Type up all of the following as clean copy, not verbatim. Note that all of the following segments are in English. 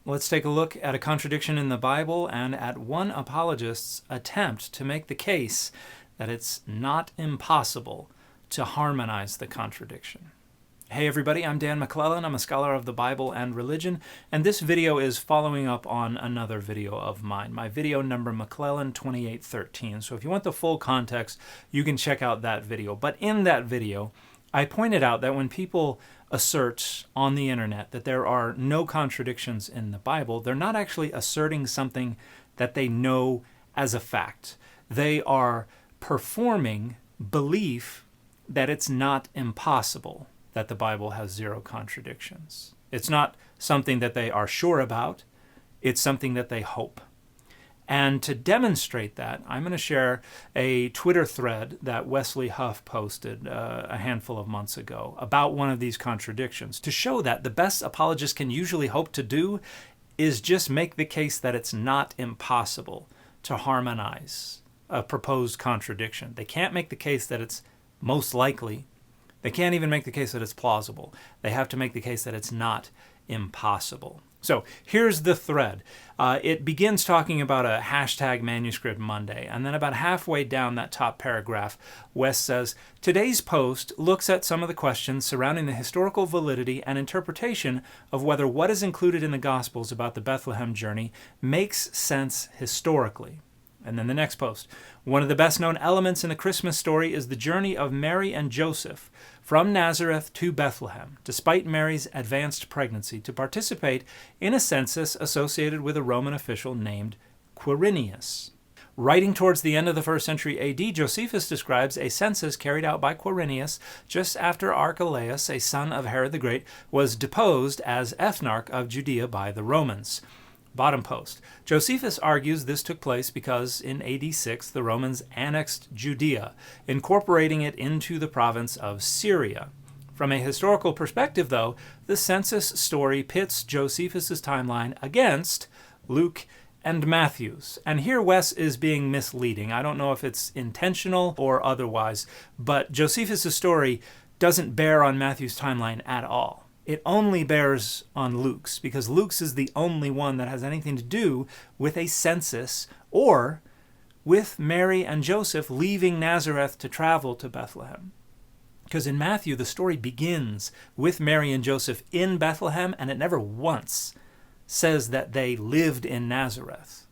let's take a look at a contradiction in the Bible and at one apologist's attempt to make the case that it's not impossible to harmonize the contradiction. Hey everybody, I'm Dan McClellan. I'm a scholar of the Bible and religion, and this video is following up on another video of mine, my video number McClellan 2813. So if you want the full context, you can check out that video. But in that video, I pointed out that when people assert on the internet that there are no contradictions in the Bible, they're not actually asserting something that they know as a fact. They are performing belief that it's not impossible that the Bible has zero contradictions. It's not something that they are sure about, it's something that they hope. And to demonstrate that, I'm going to share a Twitter thread that Wesley Huff posted a handful of months ago about one of these contradictions, to show that the best apologists can usually hope to do is just make the case that it's not impossible to harmonize a proposed contradiction. They can't make the case that it's most likely. They can't even make the case that it's plausible. They have to make the case that it's not impossible. So here's the thread. It begins talking about a hashtag Manuscript Monday, and then about halfway down that top paragraph, Wes says, today's post looks at some of the questions surrounding the historical validity and interpretation of whether what is included in the Gospels about the Bethlehem journey makes sense historically. And then the next post. One of the best known elements in the Christmas story is the journey of Mary and Joseph from Nazareth to Bethlehem, despite Mary's advanced pregnancy, to participate in a census associated with a Roman official named Quirinius. Writing towards the end of the 1st century AD, Josephus describes a census carried out by Quirinius just after Archelaus, a son of Herod the Great, was deposed as ethnarch of Judea by the Romans. Bottom post. Josephus argues this took place because in AD 6 the Romans annexed Judea, incorporating it into the province of Syria. From a historical perspective, though, the census story pits Josephus's timeline against Luke and Matthew's. And here Wes is being misleading. I don't know if it's intentional or otherwise, but Josephus's story doesn't bear on Matthew's timeline at all. It only bears on Luke's, because Luke's is the only one that has anything to do with a census or with Mary and Joseph leaving Nazareth to travel to Bethlehem. Because in Matthew, the story begins with Mary and Joseph in Bethlehem, and it never once says that they lived in Nazareth.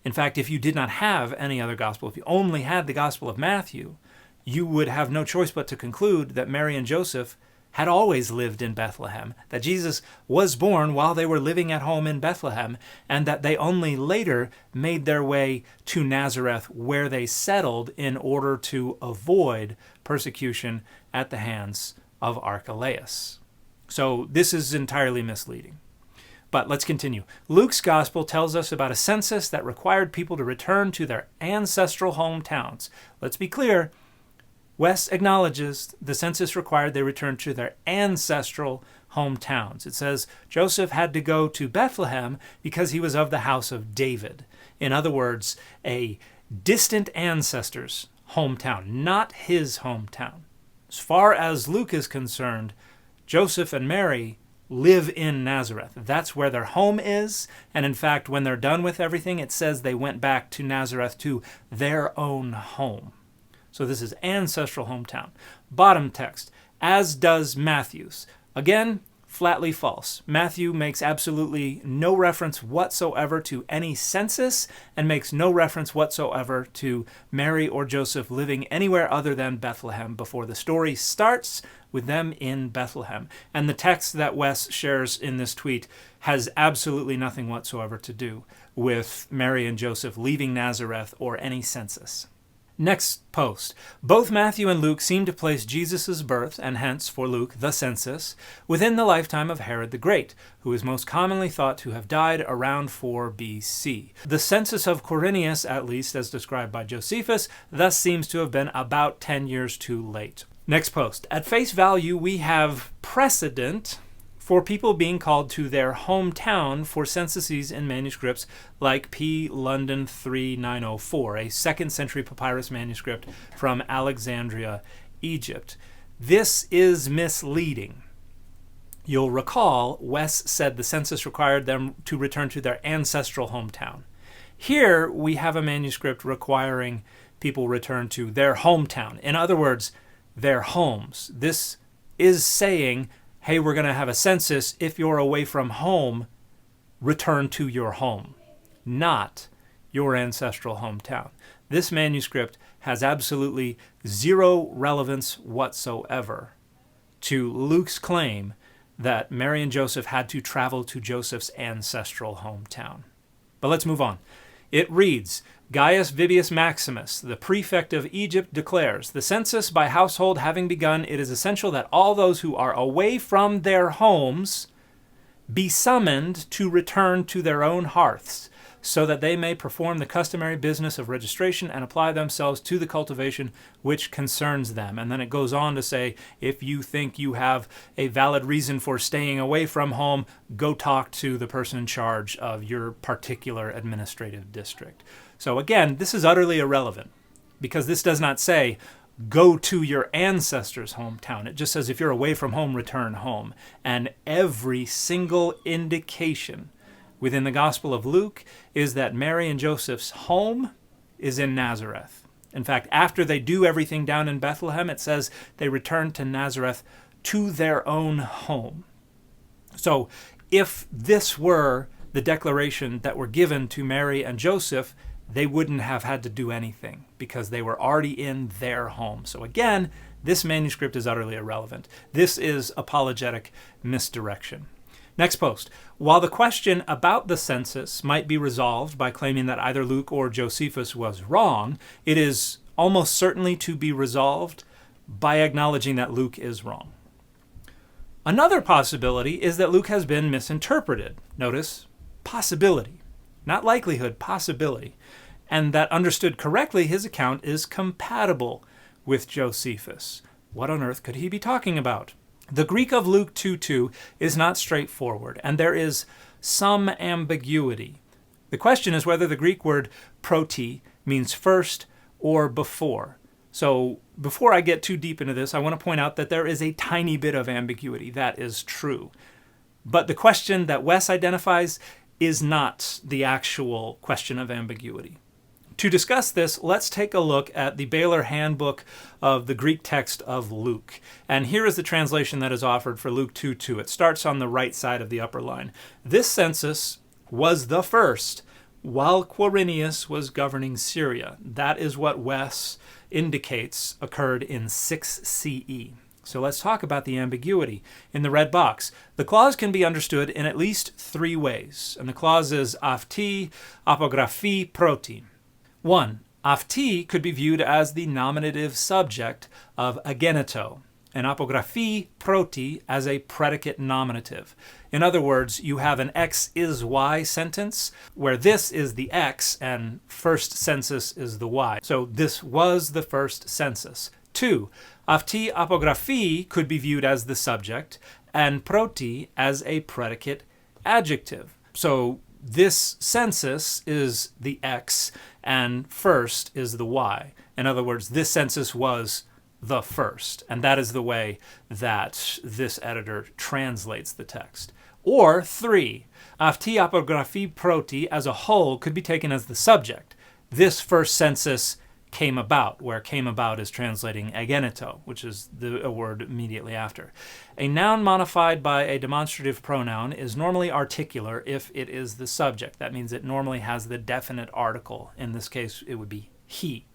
In fact, if you did not have any other gospel, if you only had the Gospel of Matthew, you would have no choice but to conclude that Mary and Joseph had always lived in Bethlehem, that Jesus was born while they were living at home in Bethlehem, and that they only later made their way to Nazareth, where they settled in order to avoid persecution at the hands of Archelaus. So this is entirely misleading. But let's continue. Luke's gospel tells us about a census that required people to return to their ancestral hometowns. Let's be clear. Wes acknowledges the census required they return to their ancestral hometowns. It says Joseph had to go to Bethlehem because he was of the house of David. In other words, a distant ancestor's hometown, not his hometown. As far as Luke is concerned, Joseph and Mary live in Nazareth. That's where their home is. And in fact, when they're done with everything, it says they went back to Nazareth to their own home. So this is ancestral hometown. Bottom text, as does Matthew's. Again, flatly false. Matthew makes absolutely no reference whatsoever to any census and makes no reference whatsoever to Mary or Joseph living anywhere other than Bethlehem before the story starts with them in Bethlehem. And the text that Wes shares in this tweet has absolutely nothing whatsoever to do with Mary and Joseph leaving Nazareth or any census. Next post. Both Matthew and Luke seem to place Jesus' birth, and hence, for Luke, the census, within the lifetime of Herod the Great, who is most commonly thought to have died around 4 BC. The census of Quirinius, at least as described by Josephus, thus seems to have been about 10 years too late. Next post. At face value, we have precedent for people being called to their hometown for censuses in manuscripts like P. London 3904, a 2nd century papyrus manuscript from Alexandria, Egypt. This is misleading. You'll recall Wes said the census required them to return to their ancestral hometown. Here we have a manuscript requiring people return to their hometown. In other words, their homes. This is saying, hey, we're going to have a census. If you're away from home, return to your home, not your ancestral hometown. This manuscript has absolutely zero relevance whatsoever to Luke's claim that Mary and Joseph had to travel to Joseph's ancestral hometown. But let's move on. It reads, Gaius Vibius Maximus, the prefect of Egypt, declares, the census by household having begun, it is essential that all those who are away from their homes be summoned to return to their own hearths, so that they may perform the customary business of registration and apply themselves to the cultivation which concerns them. And then it goes on to say, if you think you have a valid reason for staying away from home, go talk to the person in charge of your particular administrative district. So again, this is utterly irrelevant, because this does not say, go to your ancestors' hometown. It just says, if you're away from home, return home. And every single indication within the Gospel of Luke is that Mary and Joseph's home is in Nazareth. In fact, after they do everything down in Bethlehem, it says they return to Nazareth to their own home. So if this were the declaration that were given to Mary and Joseph, they wouldn't have had to do anything because they were already in their home. So again, this manuscript is utterly irrelevant. This is apologetic misdirection. Next post. While the question about the census might be resolved by claiming that either Luke or Josephus was wrong, it is almost certainly to be resolved by acknowledging that Luke is wrong. Another possibility is that Luke has been misinterpreted. Notice, possibility. Not likelihood, possibility. And that understood correctly, his account is compatible with Josephus. What on earth could he be talking about? The Greek of Luke 2:2 is not straightforward, and there is some ambiguity. The question is whether the Greek word proti means first or before. So before I get too deep into this, I want to point out that there is a tiny bit of ambiguity. That is true. But the question that Wes identifies is not the actual question of ambiguity. To discuss this, let's take a look at the Baylor Handbook of the Greek text of Luke. And here is the translation that is offered for Luke 2:2. It starts on the right side of the upper line. This census was the first while Quirinius was governing Syria. That is what Wes indicates occurred in 6 CE. So let's talk about the ambiguity in the red box. The clause can be understood in at least 3 ways. And the clause is avti, apographi, proti. 1. Avti could be viewed as the nominative subject of ageneto, and apographi proti as a predicate nominative. In other words, you have an X is Y sentence where this is the X and first census is the Y. So this was the first census. 2. Avti apographi could be viewed as the subject and proti as a predicate adjective. So this census is the X and first is the Y. In other words, this census was the first. And that is the way that this editor translates the text. Or 3, avti apographi proti as a whole could be taken as the subject. This first census came about, where came about is translating ageneto, which is a word immediately after. A noun modified by a demonstrative pronoun is normally articular if it is the subject. That means it normally has the definite article. In this case, it would be he.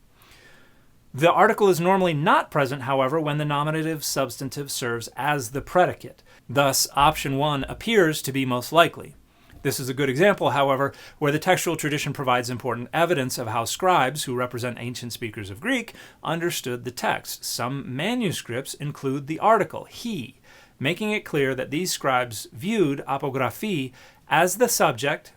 The article is normally not present, however, when the nominative substantive serves as the predicate. Thus, option 1 appears to be most likely. This is a good example, however, where the textual tradition provides important evidence of how scribes, who represent ancient speakers of Greek, understood the text. Some manuscripts include the article, he, making it clear that these scribes viewed apographi as the subject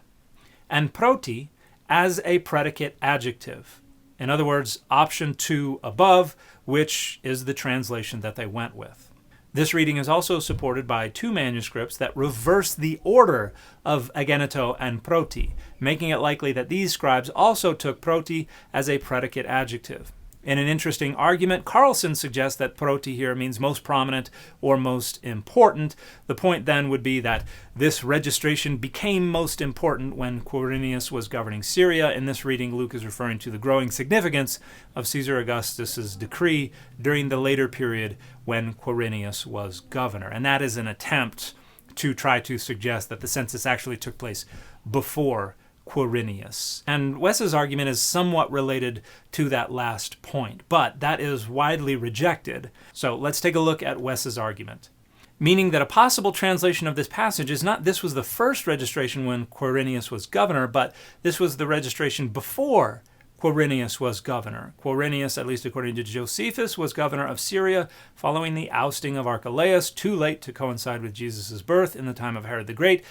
and proti as a predicate adjective. In other words, option 2 above, which is the translation that they went with. This reading is also supported by 2 manuscripts that reverse the order of ageneto and proti, making it likely that these scribes also took proti as a predicate adjective. In an interesting argument, Carlson suggests that proti here means most prominent or most important. The point then would be that this registration became most important when Quirinius was governing Syria. In this reading, Luke is referring to the growing significance of Caesar Augustus's decree during the later period when Quirinius was governor. And that is an attempt to try to suggest that the census actually took place before Quirinius. And Wes's argument is somewhat related to that last point, but that is widely rejected. So let's take a look at Wes's argument. Meaning that a possible translation of this passage is not this was the first registration when Quirinius was governor, but this was the registration before Quirinius was governor. Quirinius, at least according to Josephus, was governor of Syria following the ousting of Archelaus, too late to coincide with Jesus' birth in the time of Herod the Great.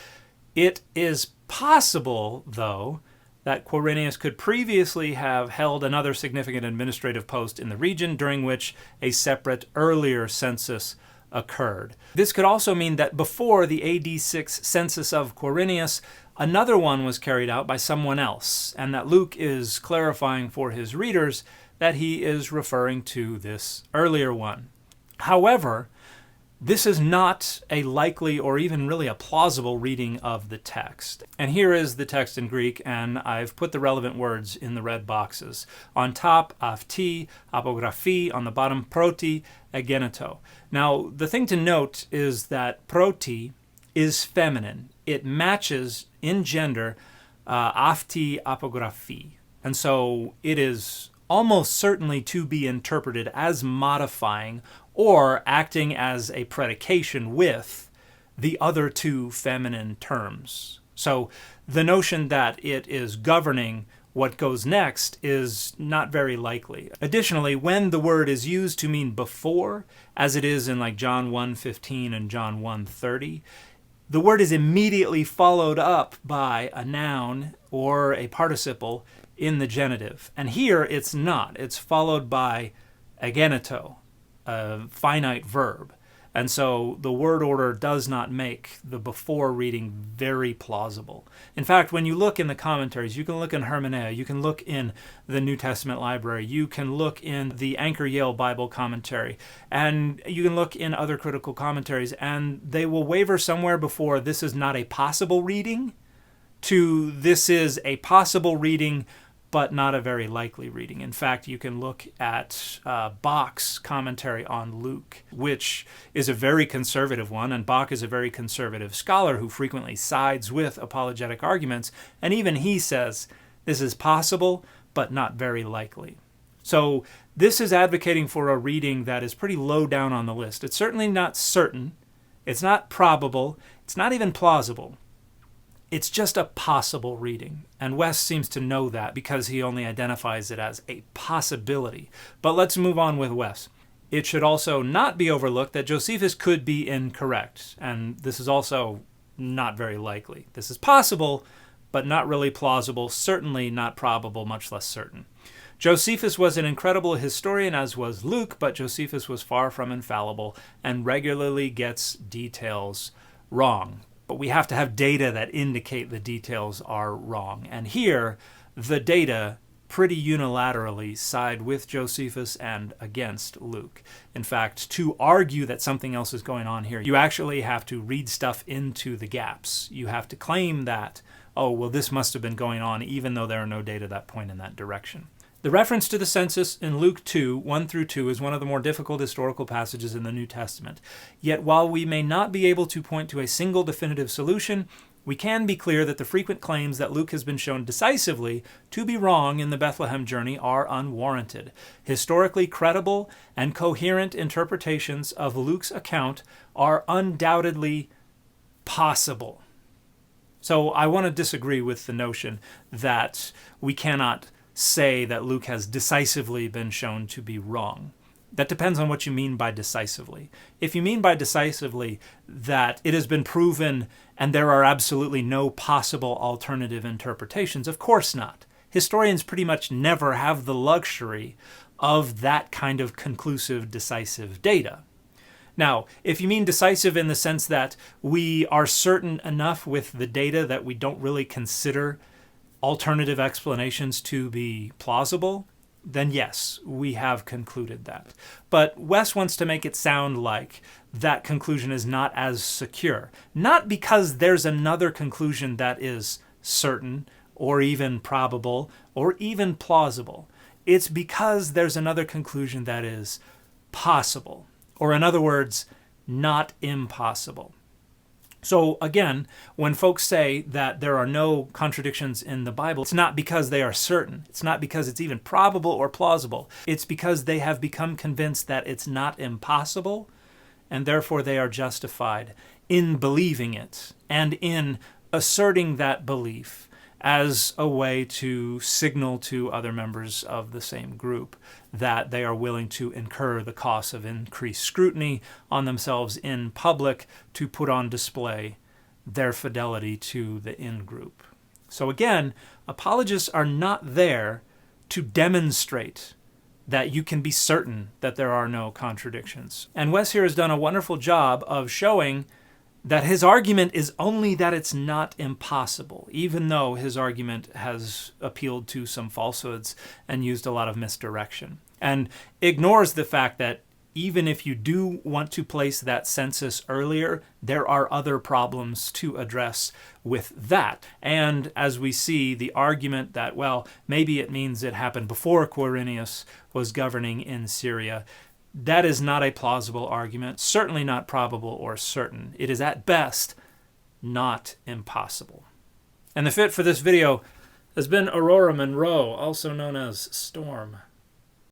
It is possible, though, that Quirinius could previously have held another significant administrative post in the region during which a separate earlier census occurred. This could also mean that before the AD 6 census of Quirinius, another one was carried out by someone else, and that Luke is clarifying for his readers that he is referring to this earlier one. However, this is not a likely or even really a plausible reading of the text. And here is the text in Greek, and I've put the relevant words in the red boxes. On top, avti, apographi, on the bottom, proti, egeneto. Now, the thing to note is that proti is feminine. It matches in gender avti, apographi. And so it is almost certainly to be interpreted as modifying or acting as a predication with the other two feminine terms. So the notion that it is governing what goes next is not very likely. Additionally, when the word is used to mean before, as it is in like John 1:15 and John 1:30, the word is immediately followed up by a noun or a participle in the genitive. And here it's not. It's followed by egeneto, a finite verb. And so the word order does not make the before reading very plausible. In fact, when you look in the commentaries, you can look in Hermeneia, you can look in the New Testament library, you can look in the Anchor Yale Bible commentary, and you can look in other critical commentaries, and they will waver somewhere before this is not a possible reading to this is a possible reading but not a very likely reading. In fact, you can look at Bach's commentary on Luke, which is a very conservative one, and Bach is a very conservative scholar who frequently sides with apologetic arguments, and even he says this is possible, but not very likely. So this is advocating for a reading that is pretty low down on the list. It's certainly not certain, it's not probable, it's not even plausible. It's just a possible reading, and Wes seems to know that because he only identifies it as a possibility. But let's move on with Wes. It should also not be overlooked that Josephus could be incorrect, and this is also not very likely. This is possible, but not really plausible, certainly not probable, much less certain. Josephus was an incredible historian, as was Luke, but Josephus was far from infallible and regularly gets details wrong. But we have to have data that indicate the details are wrong. And here, the data pretty unilaterally side with Josephus and against Luke. In fact, to argue that something else is going on here, you actually have to read stuff into the gaps. You have to claim that, oh, well, this must have been going on, even though there are no data that point in that direction. The reference to the census in Luke 2, 1-2 is one of the more difficult historical passages in the New Testament. Yet while we may not be able to point to a single definitive solution, we can be clear that the frequent claims that Luke has been shown decisively to be wrong in the Bethlehem journey are unwarranted. Historically credible and coherent interpretations of Luke's account are undoubtedly possible. So I want to disagree with the notion that we cannot say that Luke has decisively been shown to be wrong. That depends on what you mean by decisively. If you mean by decisively that it has been proven and there are absolutely no possible alternative interpretations, of course not. Historians pretty much never have the luxury of that kind of conclusive, decisive data. Now, if you mean decisive in the sense that we are certain enough with the data that we don't really consider alternative explanations to be plausible, then yes, we have concluded that. But Wes wants to make it sound like that conclusion is not as secure. Not because there's another conclusion that is certain, or even probable, or even plausible. It's because there's another conclusion that is possible. Or in other words, not impossible. So again, when folks say that there are no contradictions in the Bible, it's not because they are certain. It's not because it's even probable or plausible. It's because they have become convinced that it's not impossible, and therefore they are justified in believing it and in asserting that belief as a way to signal to other members of the same group that they are willing to incur the cost of increased scrutiny on themselves in public to put on display their fidelity to the in-group. So again, apologists are not there to demonstrate that you can be certain that there are no contradictions. And Wes here has done a wonderful job of showing that his argument is only that it's not impossible, even though his argument has appealed to some falsehoods and used a lot of misdirection, and ignores the fact that even if you do want to place that census earlier, there are other problems to address with that. And as we see, the argument that, well, maybe it means it happened before Quirinius was governing in Syria, that is not a plausible argument, certainly not probable or certain. It is at best not impossible. And the fit for this video has been Aurora Monroe, also known as Storm.